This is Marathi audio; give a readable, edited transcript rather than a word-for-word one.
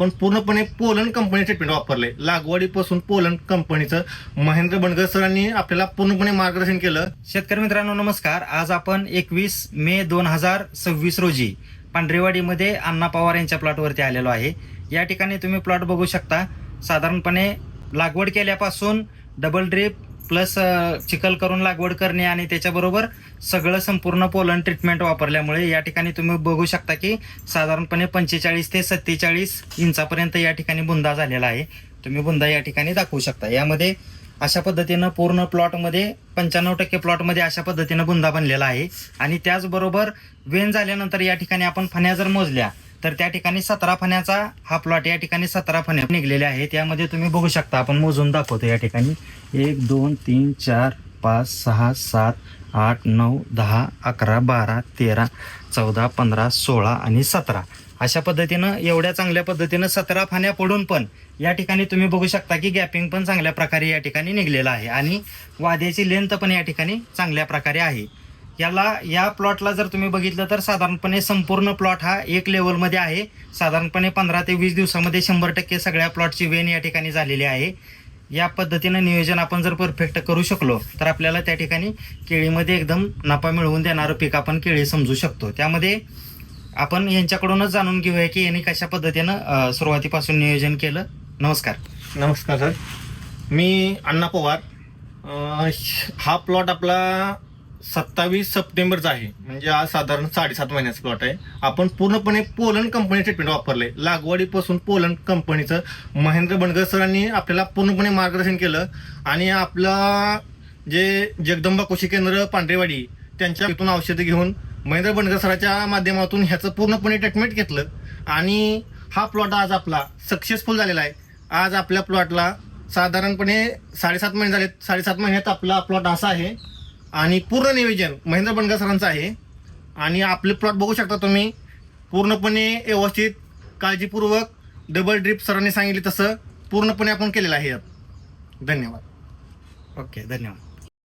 पण पूर्णपणे पोलंड कंपनी ट्रीटमेंट वापरले. लागवडीपासून पोलंड कंपनीचं महेंद्र बंडगर सरांनी आपल्याला पूर्णपणे मार्गदर्शन केलं. शेतकरी मित्रांनो नमस्कार. आज आपण 21 मे 2026 रोजी पांढरेवाडीमध्ये अण्णा पवार यांच्या प्लॉटवरती आलेलो आहे. या ठिकाणी तुम्ही प्लॉट बघू शकता. साधारणपणे लागवड केल्यापासून डबल ड्रिप प्लस चिखल करून लागवड करणे आणि त्याच्याबरोबर सगळं संपूर्ण पोलंड ट्रीटमेंट वापरल्यामुळे या ठिकाणी तुम्ही बघू शकता की साधारणपणे 45 ते 47 इंचापर्यंत या ठिकाणी बुंदा झालेला आहे. तुम्ही बुंदा या ठिकाणी दाखवू शकता. यामध्ये अशा पद्धतीनं पूर्ण प्लॉटमध्ये 95% प्लॉटमध्ये अशा पद्धतीनं बुंदा बनलेला आहे. आणि त्याचबरोबर वेन झाल्यानंतर या ठिकाणी आपण फण्या जर मोजल्या तर त्या ठिकाणी 17 फण्याचा हा प्लॉट या ठिकाणी 17 फण्या निघलेल्या आहेत. यामध्ये तुम्ही बघू शकता, आपण मोजून दाखवतो. या ठिकाणी 1 2 3 4 5 6 7 8 9 10 11 12 13 14 15 16 आणि 17 अशा पद्धतीनं एवढ्या चांगल्या पद्धतीनं 17 फाण्या पडून पण या ठिकाणी तुम्ही बघू शकता की गॅपिंग पण चांगल्या प्रकारे या ठिकाणी निघलेलं आहे आणि वाद्याची लेंथ पण या ठिकाणी चांगल्या प्रकारे आहे. या प्लॉटला जर तुम्ही बघितलं तर साधारणपणे संपूर्ण प्लॉट हा एक लेवलमध्ये आहे. साधारणपणे 15 ते 20 दिवसामध्ये 100% सगळ्या प्लॉटची वेन या ठिकाणी झालेली आहे. या पद्धतीनं नियोजन आपण जर परफेक्ट करू शकलो तर आपल्याला त्या ठिकाणी केळीमध्ये एकदम नफा मिळवून देणारं पीक आपण केळी समजू शकतो. त्यामध्ये आपण यांच्याकडूनच जाणून घेऊया की यांनी कशा पद्धतीनं सुरुवातीपासून नियोजन केलं. नमस्कार. नमस्कार सर, मी अण्णा पवार. हा प्लॉट आपला 27 सप्टेंबरचा आहे, म्हणजे आज साधारण 7.5 महिन्याचा प्लॉट आहे. आपण पूर्णपणे पोलंड कंपनी ट्रीटमेंट वापरले. लागवडीपासून पोलंड कंपनीचं महेंद्र बंडगर सरांनी आपल्याला पूर्णपणे मार्गदर्शन केलं आणि आपला जे जगदंबा कृषी केंद्र पांढरेवाडी त्यांच्या इथून औषधं घेऊन महेंद्र बंडगर सराच्या माध्यमातून ह्याचं पूर्णपणे ट्रीटमेंट घेतलं आणि हा प्लॉट आज आपला सक्सेसफुल झालेला आहे. आज आपल्या प्लॉटला साधारणपणे 7.5 महिने झाले. 7.5 महिन्यात आपला प्लॉट असा आहे आणि पूर्ण नियोजन महेंद्र बंडगर सरांचं आहे. आणि आपले प्लॉट बघू शकता तुम्ही, पूर्णपणे व्यवस्थित काळजीपूर्वक डबल ड्रिप सरांनी सांगितले तसं पूर्णपणे आपण केलेलं आहे. धन्यवाद. ओके, धन्यवाद.